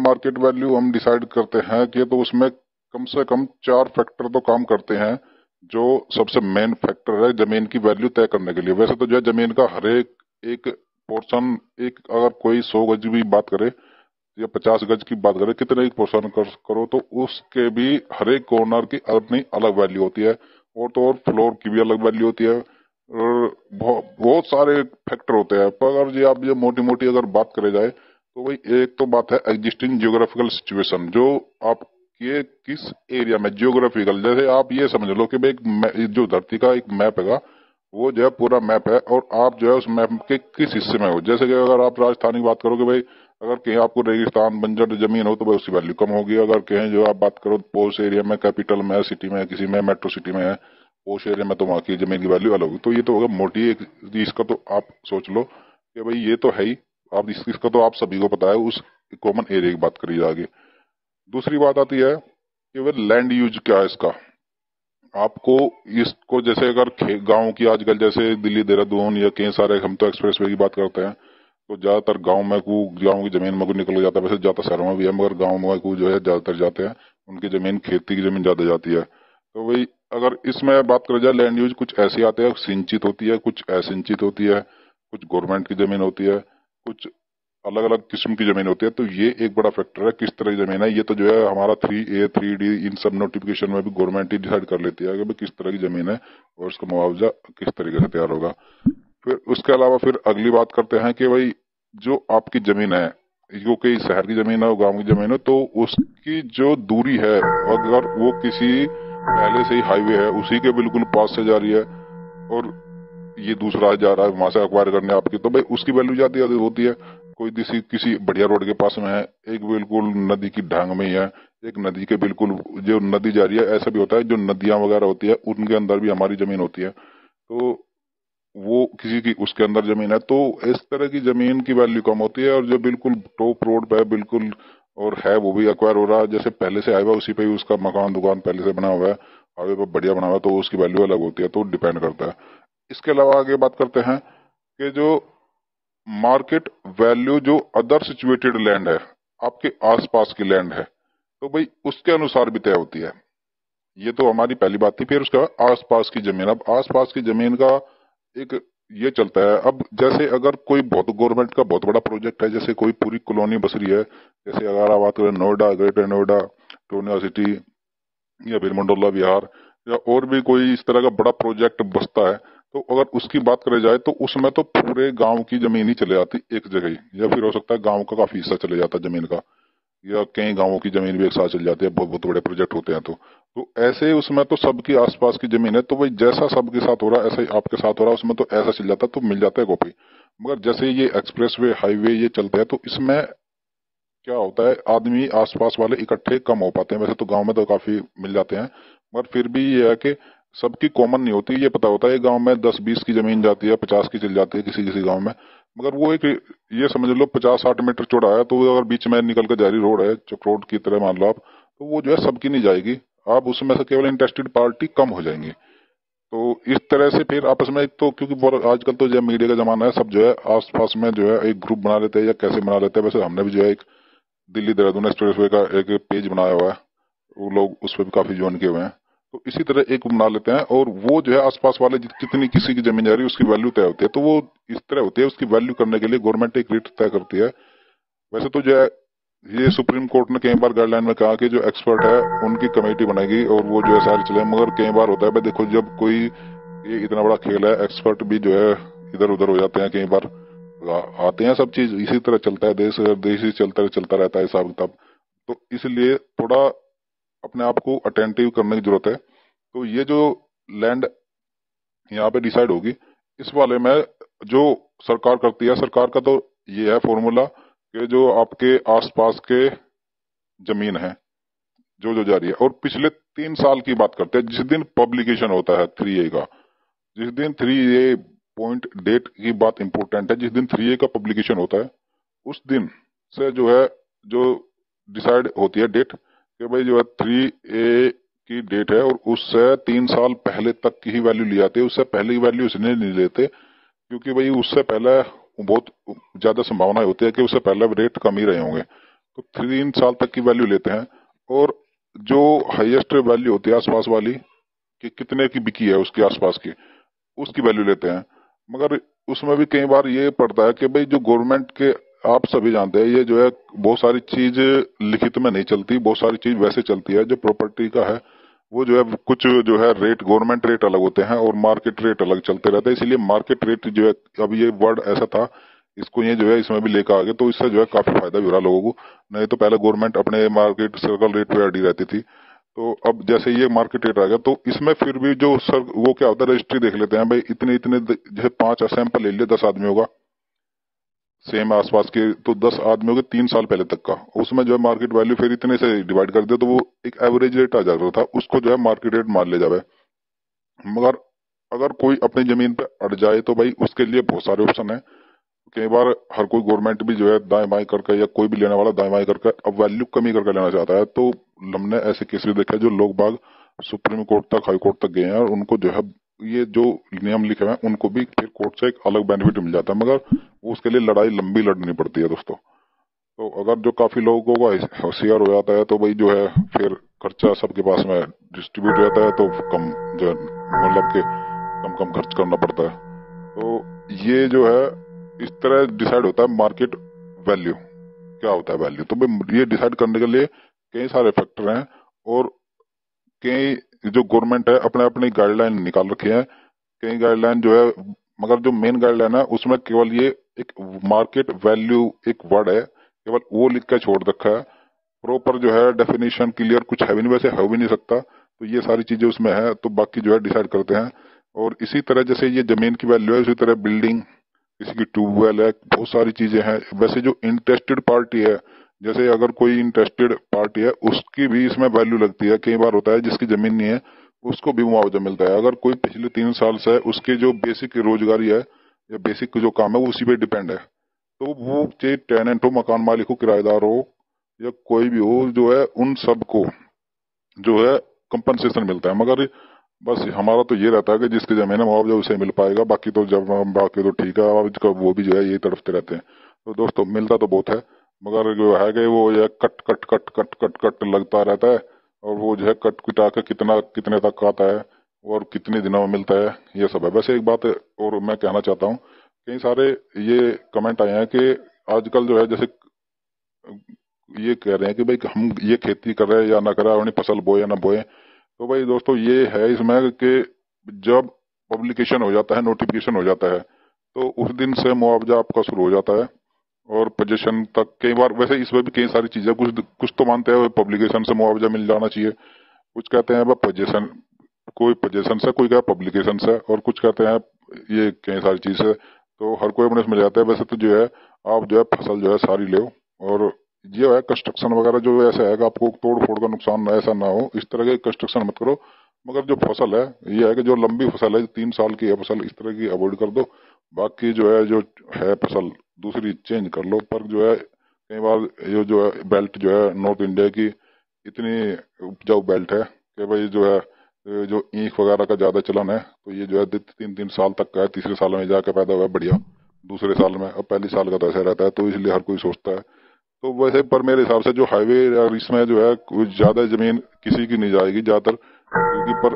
Market value हम decide करते हैं कि तो उसमें कम से कम 4 फैक्टर तो काम करते हैं, जो सबसे मेन फैक्टर है जमीन की वैल्यू तय करने के लिए। वैसे तो जो है जमीन का हर एक एक पोर्शन, एक अगर कोई 100 गज की बात करे या 50 गज की बात करे, कितने ही पोर्शन करो तो उसके भी हर एक कॉर्नर की अपनी अलग वैल्यू होती है, और तो और फ्लोर की भी अलग वैल्यू होती है, और बहुत सारे फैक्टर होते हैं। पर अगर ये आप ये मोटी मोटी अगर बात करे जाए तो भाई एक तो बात है एग्जिस्टिंग जियोग्राफिकल सिचुएशन, जो आप ये किस एरिया में जियोग्राफिकल, जैसे आप ये समझ लो कि भाई जो धरती का एक मैप है वो जो है पूरा मैप है, और आप जो है उस मैप के किस हिस्से में हो। जैसे कि अगर आप राजस्थान की बात करोगे भाई, अगर कहीं आपको रेगिस्तान बंजर जमीन हो तो भाई उसकी वैल्यू कम होगी। अगर कहीं जो आप बात करो पोश एरिया में, कैपिटल में, सिटी में, किसी में मेट्रो सिटी में है, पोश एरिया में, तो वहां की जमीन की वैल्यू अलग होगी। तो ये तो होगा मोटी एक, इसका तो आप सोच लो कि भाई ये तो है ही, आप इसका तो आप सभी को पता है, उस कॉमन एरिया की बात करी जाएगी। दूसरी बात आती है कि भाई लैंड यूज क्या है इसका। आपको इसको जैसे अगर गांव की आजकल जैसे दिल्ली देहरादून या कई सारे, हम तो एक्सप्रेस वे की बात करते हैं, तो ज्यादातर गांव की जमीन में को निकल जाता है। वैसे ज्यादा शहरों में भी है, मगर गांव में को जो है ज्यादातर जाते हैं, उनकी जमीन खेती की जमीन ज्यादा जाती है। तो भाई अगर इसमें बात करें जाए लैंड यूज, कुछ ऐसी आते हैं सिंचित होती है, कुछ असिंचित होती है, कुछ गवर्नमेंट की जमीन होती है, कुछ अलग अलग किस्म की जमीन होती है। तो ये एक बड़ा फैक्टर है किस तरह की जमीन है। ये तो जो है हमारा 3A 3D इन सब नोटिफिकेशन में भी गवर्नमेंट ही डिसाइड कर लेती है कि भाई किस तरह की जमीन है और उसका मुआवजा किस तरीके से तैयार होगा। फिर उसके अलावा फिर अगली बात करते हैं कि भाई जो आपकी जमीन है, जो कई शहर की जमीन है और गांव की जमीन है, तो उसकी जो दूरी है, अगर वो किसी पहले से ही हाईवे है उसी के बिल्कुल पास से जा रही है, और ये दूसरा जा रहा है वहां से अक्वायर करने आपकी, तो भाई उसकी वैल्यू ज्यादा होती है। कोई किसी बढ़िया रोड के पास में है, एक बिल्कुल नदी की ढांग में ही है, एक नदी के बिल्कुल जो नदी जा रही है, ऐसा भी होता है जो नदियां वगैरह होती है उनके अंदर भी हमारी जमीन होती है, तो वो किसी की उसके अंदर जमीन है, तो इस तरह की जमीन की वैल्यू कम होती है। और जो बिल्कुल टॉप रोड पे है बिल्कुल, और है वो भी अक्वायर हो रहा है, जैसे पहले से आया हुआ उसी पे ही उसका मकान दुकान पहले से बना हुआ है, हाईवे पर बढ़िया बना हुआ है, तो उसकी वैल्यू अलग होती है, तो डिपेंड करता है। इसके अलावा आगे बात करते हैं कि जो मार्केट वैल्यू जो अदर सिचुएटेड लैंड है, आपके आसपास की लैंड है, तो भाई उसके अनुसार भी तय होती है। ये तो हमारी पहली बात थी। फिर उसके बाद आसपास की जमीन, अब आसपास की जमीन का एक ये चलता है। अब जैसे अगर कोई बहुत गवर्नमेंट का बहुत बड़ा प्रोजेक्ट है, जैसे कोई पूरी कॉलोनी बस रही है, जैसे अगर आप बात करें Noida, greater Noida, Tonya city, या फिर मंडोला विहार, या और भी कोई इस तरह का बड़ा प्रोजेक्ट बसता है, तो अगर उसकी बात करें जाए तो उसमें तो पूरे गांव की जमीन ही चले जाती एक जगह ही, या फिर हो सकता है गांव का काफी हिस्सा चले जाता है जमीन का, या कई गांवों की जमीन भी एक साथ चल जाती है, बहुत बहुत बड़े प्रोजेक्ट होते हैं। तो ऐसे उसमें तो सबकी आसपास की जमीन है, तो भाई जैसा सबके साथ हो रहा है ऐसा ही आपके साथ हो रहा है, उसमें तो ऐसा चल जाता है, तो मिल जाता है कॉपी। मगर जैसे ये एक्सप्रेस वे हाईवे ये चलते हैं, तो इसमें क्या होता है, आदमी आसपास वाले इकट्ठे कम हो पाते हैं। वैसे तो गांव में तो काफी मिल जाते हैं, मगर फिर भी ये है कि सबकी कॉमन नहीं होती। ये पता होता है गांव में 10-20 की जमीन जाती है, 50 की चल जाती है किसी किसी गांव में, मगर वो एक, ये समझ लो 50-60 मीटर चौड़ा है, तो अगर बीच में निकल कर जा रही रोड है चक्रोड की तरह मान लो आप, तो वो जो है सबकी नहीं जाएगी, आप उसमें से केवल इंटरेस्टेड पार्टी कम हो जाएंगी। तो इस तरह से फिर आपस में, एक तो क्योंकि आजकल तो जो मीडिया का जमाना है, सब जो है आसपास में जो है एक ग्रुप बना लेते हैं या कैसे बना लेते हैं। वैसे हमने भी जो है एक दिल्ली देहरादून एक्सप्रेस वे का एक पेज बनाया हुआ है, वो लोग उस पर भी काफी ज्वाइन किए हुए हैं, तो इसी तरह एक बना लेते हैं, और वो जो है आसपास वाले कितनी किसी की जमीन जा रही है उसकी वैल्यू तय होती है। तो वो इस तरह होती है, उसकी वैल्यू करने के लिए गवर्नमेंट एक रेट तय करती है। वैसे तो जो है ये सुप्रीम कोर्ट ने कई बार गाइडलाइन में कहा कि जो एक्सपर्ट है उनकी कमेटी बनेगी और वो जो है सारी चले, मगर कई बार होता है भाई देखो, जब कोई ये इतना बड़ा खेल है, एक्सपर्ट भी जो है इधर उधर हो जाते हैं, कई बार आते हैं, सब चीज इसी तरह चलता है, देश ही चलता रहता है हिसाब किताब। तो इसलिए थोड़ा अपने आप को अटेंटिव करने की जरूरत है। तो ये जो लैंड यहाँ पे डिसाइड होगी, इस वाले में जो सरकार करती है, सरकार का तो ये है फॉर्मूला कि जो आपके आसपास के जमीन है जो जो जा रही है, और पिछले 3 साल की बात करते हैं, जिस दिन पब्लिकेशन होता है 3A का, जिस दिन 3A पॉइंट डेट की बात इंपॉर्टेंट है, जिस दिन 3A का पब्लिकेशन होता है उस दिन से जो है जो डिसाइड होती है डेट कि भाई जो है 3A की डेट है, और उससे 3 साल पहले तक की ही वैल्यू ली जाती है, उससे पहले की वैल्यू इसलिए नहीं लेते क्योंकि भाई उससे पहले बहुत ज्यादा संभावना होती है कि उससे पहले रेट कम ही रहे होंगे। तो 3 साल तक की वैल्यू लेते हैं, और जो हाईएस्ट वैल्यू होती है आसपास वाली कि कितने की बिकी है उसके आसपास की, उसकी वैल्यू लेते हैं। मगर उसमें भी कई बार ये पड़ता है कि भाई जो गवर्नमेंट के, आप सभी जानते हैं ये जो है बहुत सारी चीज लिखित में नहीं चलती, बहुत सारी चीज वैसे चलती है। जो प्रॉपर्टी का है वो जो है कुछ जो है रेट, गवर्नमेंट रेट अलग होते हैं और मार्केट रेट अलग चलते रहते हैं। इसीलिए मार्केट रेट जो है, अब ये वर्ड ऐसा था, इसको ये जो है इसमें भी लेकर आ गए, तो इससे जो है काफी फायदा भी हो रहा लोगों को। नहीं तो पहले गवर्नमेंट अपने मार्केट सर्कल रेट पे अड़ी रहती थी, तो अब जैसे ये मार्केट रेट आ गया तो इसमें फिर भी जो सर वो क्या होता है, रजिस्ट्री देख लेते हैं भाई इतने इतने जैसे 5 सैंपल ले लिए 10 आदमियों का, सेम आसपास के, तो 10 आदमियों के 3 साल पहले तक का, उसमें जो है मार्केट वैल्यू फिर इतने से डिवाइड कर दे तो वो एक एवरेज रेट आ जाता था, उसको जो है मार्केट रेट मान ले जावे। मगर अगर कोई अपनी जमीन पे अड़ जाए तो भाई उसके लिए बहुत सारे ऑप्शन है। कई बार हर कोई गवर्नमेंट भी जो है दाएं बाएं करके, या कोई भी लेने वाला दाएं बाएं करके अब वैल्यू कमी करके लेना चाहता है, तो हमने ऐसे केस भी देखे जो लोग बाग सुप्रीम कोर्ट तक, हाई कोर्ट तक गए हैं, और उनको जो है ये जो नियम लिखे हुए हैं उनको भी फिर कोर्ट से एक अलग बेनिफिट मिल जाता है, मगर उसके लिए लड़ाई लंबी लड़नी पड़ती है दोस्तों। तो अगर जो काफी लोगों को होशियार हो जाता है तो भाई जो है फिर खर्चा सबके पास में डिस्ट्रीब्यूट हो जाता है, तो कम जो है मतलब के कम कम खर्च करना पड़ता है। तो ये जो है इस तरह डिसाइड होता है मार्केट वैल्यू। क्या होता है वैल्यू, तो भाई ये डिसाइड करने के लिए कई सारे फैक्टर हैं, और कई जो गवर्नमेंट है अपने अपने गाइडलाइन निकाल रखे हैं। कई गाइडलाइन जो है, मगर जो मेन गाइडलाइन है उसमें केवल ये एक मार्केट वैल्यू एक वर्ड है, केवल वो लिख कर छोड़ रखा है। प्रॉपर जो है डेफिनेशन क्लियर कुछ है भी नहीं, वैसे हो भी नहीं सकता, तो ये सारी चीजें उसमें है, तो बाकी जो है डिसाइड करते हैं। और इसी तरह जैसे ये जमीन की वैल्यू है, उसी तरह बिल्डिंग, किसी की ट्यूबवेल है, बहुत सारी चीजें हैं। वैसे जो इंटरेस्टेड पार्टी है, जैसे अगर कोई इंटरेस्टेड पार्टी है उसकी भी इसमें वैल्यू लगती है। कई बार होता है जिसकी जमीन नहीं है उसको भी मुआवजा मिलता है, अगर कोई पिछले 3 साल से उसकी जो बेसिक रोजगारी है या बेसिक जो काम है वो उसी पे डिपेंड है, तो वो चाहे टेनेंट हो, मकान मालिक हो, किराएदार हो, या कोई भी हो, जो है उन सबको जो है कंपनसेशन मिलता है। मगर बस हमारा तो ये रहता है कि जिसकी जमीन है मुआवजा उसे मिल पाएगा, बाकी तो जब बाकी तो ठीक है, अब वो भी जो है यही तड़पते रहते हैं। तो दोस्तों मिलता तो बहुत है, मगर जो है कि वो ये cut cut cut cut cut cut लगता रहता है, और वो जो है कट कुटा के कितना कितने तक आता है और कितने दिनों में मिलता है, ये सब है। वैसे एक बात और मैं कहना चाहता हूँ, कई सारे ये कमेंट आए हैं कि आजकल जो है जैसे ये कह रहे हैं कि भाई हम ये खेती कर रहे हैं या ना कर रहे हैं, फसल बोए या ना बोए। तो भाई दोस्तों ये है इसमें कि जब पब्लिकेशन हो जाता है, नोटिफिकेशन हो जाता है, तो उस दिन से मुआवजा आपका शुरू हो जाता है और पोजीशन तक। कई बार वैसे इसमें भी कई सारी चीजें, कुछ कुछ तो मानते हैं पब्लिकेशन से मुआवजा मिल जाना चाहिए, कुछ कहते हैं पोजीशन, कोई पोजीशन से, कोई क्या पब्लिकेशन से, और कुछ कहते हैं ये कई सारी चीज है। तो हर कोई अपने उसमें जाता है। वैसे तो जो है आप जो है फसल जो है सारी लो, और ये है कंस्ट्रक्शन वगैरह जो ऐसा है कि आपको तोड़ फोड़ का नुकसान ऐसा ना हो, इस तरह के कंस्ट्रक्शन मत करो। मगर जो फसल है ये है कि जो लंबी फसल है, 3 साल की है फसल, इस तरह की अवॉइड कर दो। बाकी जो है फसल दूसरी चेंज कर लो। पर जो है कई बार ये जो है बेल्ट जो है नॉर्थ इंडिया की इतनी उपजाऊ बेल्ट है कि भाई जो है जो ईख वगैरह का ज्यादा चलन है, तो ये जो है 3-3 साल तक का है, तीसरे साल में जाके पैदा हुआ है बढ़िया, दूसरे साल में। अब पहली साल का तो ऐसा रहता है, तो इसलिए हर कोई सोचता है। तो वैसे पर मेरे हिसाब से जो हाईवे और इसमें जो है कुछ ज्यादा जमीन किसी की नहीं जाएगी ज्यादातर, क्योंकि पर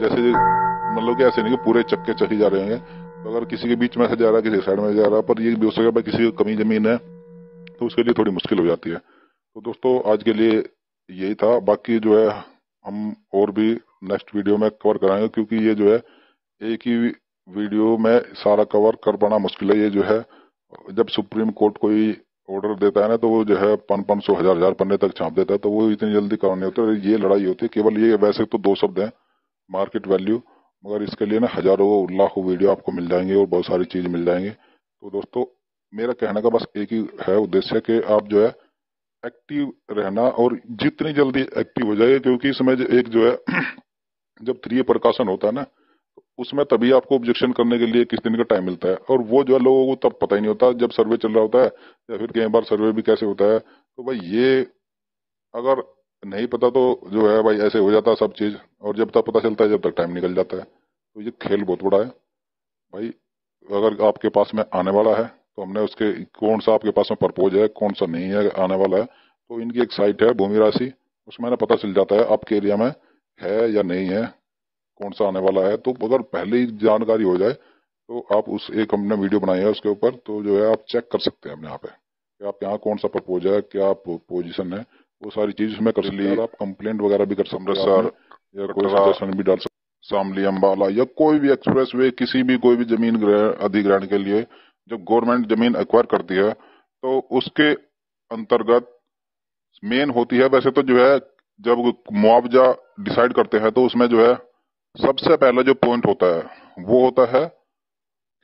जैसे मतलब कि ऐसे नहीं कि पूरे चक्के चले जा रहे हैं, तो अगर किसी के बीच में से जा रहा है, किसी साइड में जा रहा है, पर ये भी हो सकता है किसी की कमी जमीन है तो उसके लिए थोड़ी मुश्किल हो जाती है। तो दोस्तों आज के लिए यही था, बाकी जो है हम और भी नेक्स्ट वीडियो में कवर कराएंगे, क्योंकि ये जो है एक ही वीडियो में सारा कवर कर पाना मुश्किल है। ये जो है जब सुप्रीम कोर्ट कोई ऑर्डर देता है ना, तो वो जो है 500 हजार हजार पन्ने तक छाप देता है, तो वो इतनी जल्दी करने होते है। ये लड़ाई होती है केवल ये, वैसे तो 2 शब्द हैं, मार्केट वैल्यू, मगर इसके लिए ना हजारों लाखों वीडियो आपको मिल जाएंगे और बहुत सारी चीज मिल जाएंगे। तो दोस्तों मेरा कहने का बस एक ही है उद्देश्य कि आप जो है एक्टिव रहना, और जितनी जल्दी एक्टिव हो जाए, क्योंकि इसमें एक जो है जब 3 प्रकाशन होता है ना, तो उसमें तभी आपको ऑब्जेक्शन करने के लिए किस दिन का टाइम मिलता है, और वो जो है लोगों को तब पता ही नहीं होता जब सर्वे चल रहा होता है, या फिर कई बार सर्वे भी कैसे होता है। तो भाई ये अगर नहीं पता तो जो है भाई ऐसे हो जाता है सब चीज, और जब तक पता चलता है जब तक टाइम निकल जाता है। तो ये खेल बहुत बड़ा है भाई, अगर आपके पास में आने वाला है तो हमने उसके कौन सा आपके पास में प्रपोज है, कौन सा नहीं है, आने वाला है, तो इनकी एक साइट है भूमि राशि, उसमें ना पता चल जाता है आपके एरिया में है या नहीं है, कौन सा आने वाला है। तो अगर पहले ही जानकारी हो जाए तो आप उस एक हमने वीडियो बनाई है उसके ऊपर, तो जो है आप चेक कर सकते हैं अपने यहाँ पे कि आप यहाँ कौन सा प्रपोज है, क्या पोजीशन है, वो सारी चीज उसमें कर सकते हैं। आप कंप्लेंट वगैरह भी कर सकते हैं सर, या कोई सजेशन भी डाल सकते, शामली अम्बाला या कोई भी एक्सप्रेस वे, किसी भी कोई भी जमीन अधिग्रहण के लिए जब गवर्नमेंट जमीन एक्वायर करती है तो उसके अंतर्गत मेन होती है, वैसे तो जो है जब मुआवजा डिसाइड करते हैं तो उसमें जो है सबसे पहला जो पॉइंट होता है वो होता है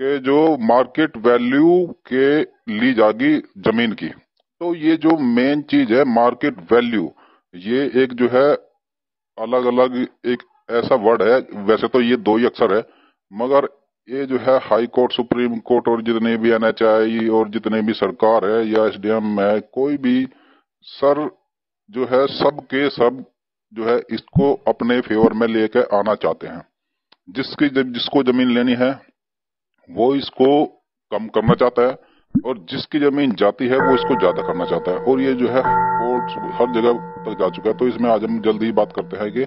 कि जो मार्केट वैल्यू के ली जाएगी जमीन की। तो ये जो मेन चीज है मार्केट वैल्यू, ये एक जो है अलग अलग एक ऐसा वर्ड है, वैसे तो ये दो ही अक्षर है, मगर ये जो है हाई कोर्ट, सुप्रीम कोर्ट और जितने भी एनएचआई और जितने भी सरकार है या एसडीएम है, कोई भी सर जो है सब के सब जो है इसको अपने फेवर में लेके आना चाहते हैं। जिसको जमीन लेनी है वो इसको कम करना चाहता है, और जिसकी जमीन जाती है वो इसको ज्यादा करना चाहता है, और ये जो है कोर्ट हर जगह तक जा चुका है। तो इसमें आज हम जल्दी ही बात करते हैं कि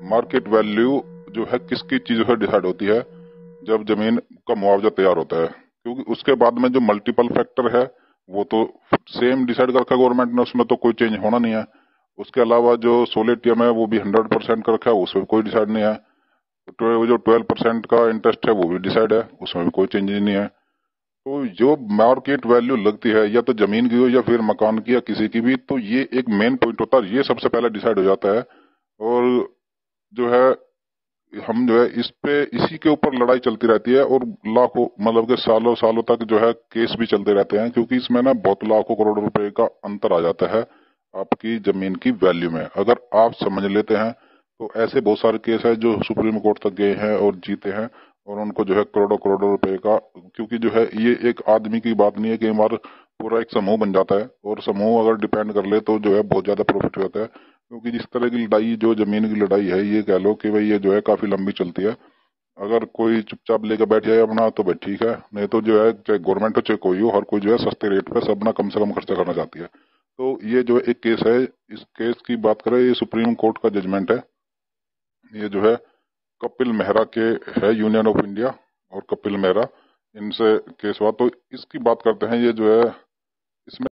मार्केट वैल्यू जो है किसकी चीजों से डिसाइड होती है जब जमीन का मुआवजा तैयार होता है, क्योंकि उसके बाद में जो मल्टीपल फैक्टर है वो तो सेम डिसाइड कर रखा है गवर्नमेंट ने, उसमें तो कोई चेंज होना नहीं है। उसके अलावा जो सोलिटियम है वो भी 100% कर रखा है, उसमें कोई डिसाइड नहीं है। तो जो 12% का इंटरेस्ट है वो भी डिसाइड है, उसमें भी कोई चेंज नहीं है। तो जो मार्केट वैल्यू लगती है या तो जमीन की हो या फिर मकान की या किसी की भी, तो ये एक मेन पॉइंट होता है, ये सबसे पहले डिसाइड हो जाता है। और जो है हम जो है इस पे इसी के ऊपर लड़ाई चलती रहती है, और लाखों मतलब के सालों सालों तक जो है केस भी चलते रहते हैं, क्योंकि इसमें ना बहुत लाखों करोड़ रुपए का अंतर आ जाता है आपकी जमीन की वैल्यू में। अगर आप समझ लेते हैं तो ऐसे बहुत सारे केस है जो सुप्रीम कोर्ट तक गए हैं और जीते हैं, और उनको जो है करोड़ों करोड़ों रुपए का, क्योंकि जो है ये एक आदमी की बात नहीं है कि हमारा पूरा एक समूह बन जाता है, और समूह अगर डिपेंड कर ले तो जो है बहुत ज्यादा प्रॉफिट होता है। क्योंकि जिस तरह की लड़ाई जो जमीन की लड़ाई है, ये कह लो कि भाई ये जो है काफी लंबी चलती है। अगर कोई चुपचाप लेकर बैठ जाए अपना तो भाई ठीक है, नहीं तो जो है चाहे गवर्नमेंट हो चाहे कोई हो, हर कोई जो है सस्ते रेट पे सब अपना कम से कम खर्चा करना चाहती है। तो ये जो एक केस है, इस केस की बात करें, ये सुप्रीम कोर्ट का जजमेंट है। ये जो है कपिल मेहरा के है, यूनियन ऑफ इंडिया और कपिल मेहरा, इनसे केस हुआ। तो इसकी बात करते हैं। ये जो है